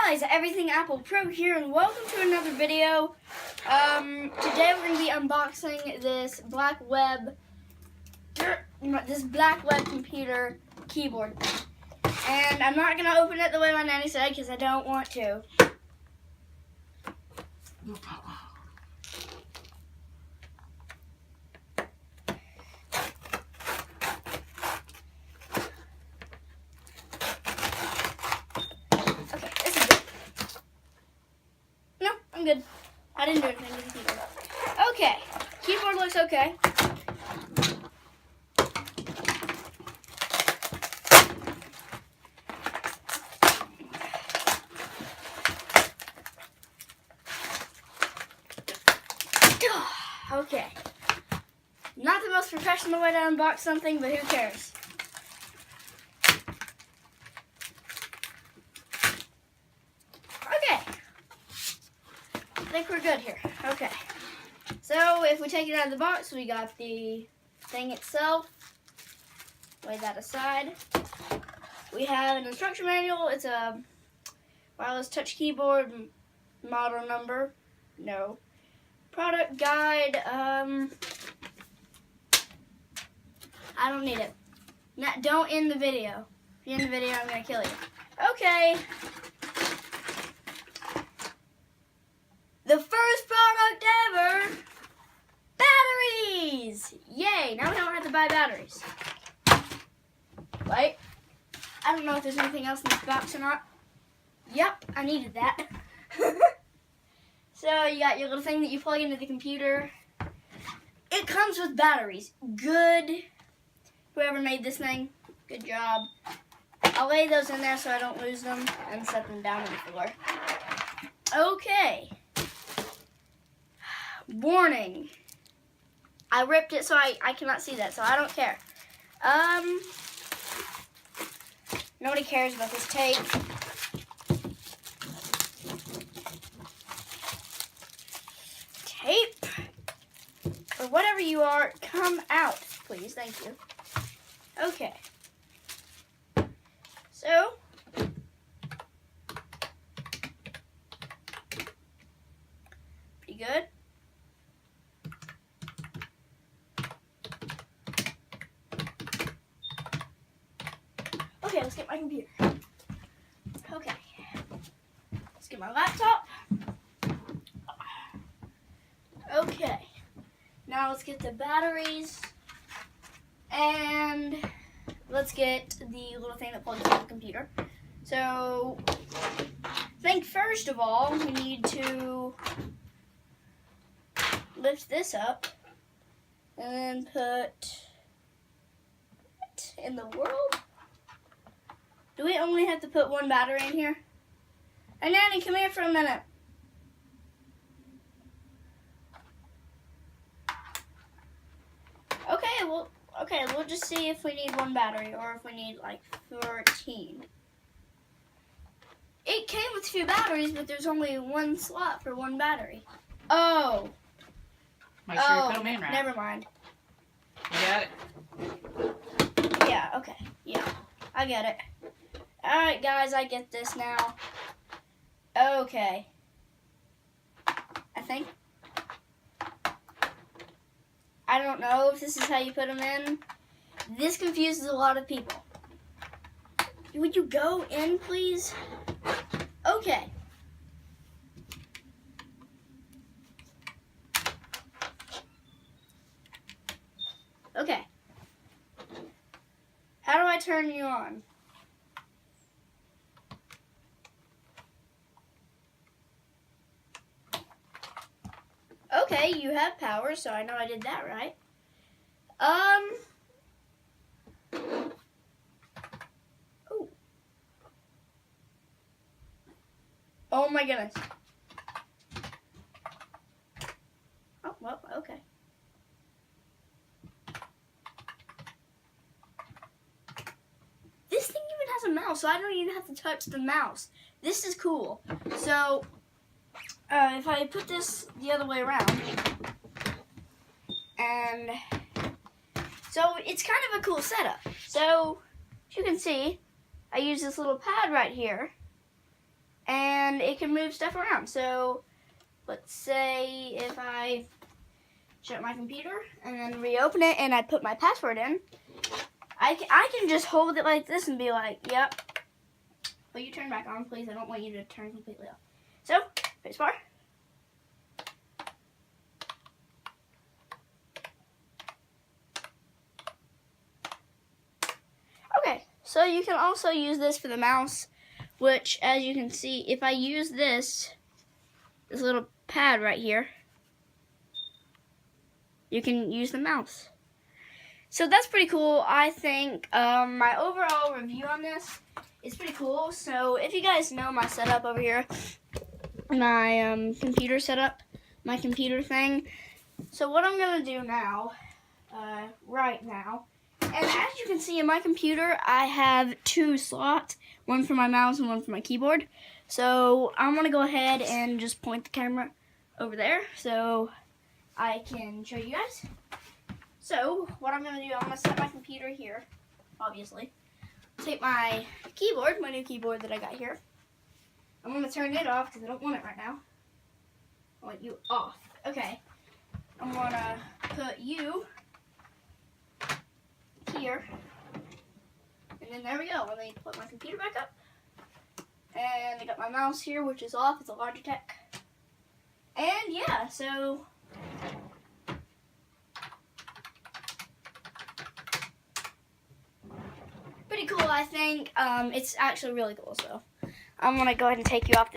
guys, Everything Apple Pro here, and welcome to another video. Today we're going to be unboxing this black web computer keyboard. And I'm not going to open it the way my nanny said because I don't want to. I'm good. I didn't do anything to the keyboard. Okay. Keyboard looks okay. Okay. Not the most professional way to unbox something, but who cares? I think we're good here. Okay. So if we take it out of the box, we got the thing itself. Lay that aside. We have an instruction manual. It's a wireless touch keyboard. Model number. No. Product guide. I don't need it. Don't end the video. If you end the video, I'm going to kill you. Okay. The first product ever, batteries! Yay, now we don't have to buy batteries. Right? I don't know if there's anything else in this box or not. Yep, I needed that. So you got your little thing that you plug into the computer. It comes with batteries. Good. Whoever made this thing, good job. I'll lay those in there so I don't lose them and set them down on the floor. Okay. Warning. I ripped it so I cannot see that, so I don't care. Nobody cares about this tape. Tape, or whatever you are, come out, please. Thank you. Okay. So, pretty good. Okay, let's get my computer. Okay. Let's get my laptop. Okay. Now let's get the batteries. And let's get the little thing that plugs into the computer. So, I think first of all, we need to lift this up and then put what in the world? Do we only have to put one battery in here? Hey, Nanny, come here for a minute. Okay, we'll just see if we need one battery or if we need like 13. It came with 2 batteries, but there's only one slot for one battery. Oh. Make sure you put them in right. Never mind. You got it? Yeah, okay. Yeah, I get it. Alright, guys, I get this now. Okay. I think. I don't know if this is how you put them in. This confuses a lot of people. Would you go in, please? Okay. Okay. How do I turn you on? Okay, you have power, so I know I did that right. Ooh. Oh my goodness. Oh, well, okay. This thing even has a mouse, so I don't even have to touch the mouse. This is cool. So, if I put this the other way around, and so it's kind of a cool setup. So, as you can see, I use this little pad right here and it can move stuff around. So let's say if I shut my computer and then reopen it and I put my password in, I can just hold it like this and be like, yep. Will you turn back on, please? I don't want you to turn completely off. So, spacebar. Okay, so you can also use this for the mouse, which, as you can see, if I use this little pad right here, you can use the mouse. So that's pretty cool. I think my overall review on this is pretty cool. So if you guys know my setup over here, my computer setup, my computer thing. So what I'm going to do now, right now, and as you can see in my computer, I have 2 slots, one for my mouse and one for my keyboard. So I'm going to go ahead and just point the camera over there so I can show you guys. So what I'm going to do, I'm going to set my computer here, obviously. Take my keyboard, my new keyboard that I got here. I'm going to turn it off because I don't want it right now. I want you off. Okay. I'm going to put you here. And then there we go. Let me put my computer back up. And I got my mouse here, which is off. It's a Logitech. And yeah, so pretty cool, I think. It's actually really cool, so I'm going to go ahead and take you off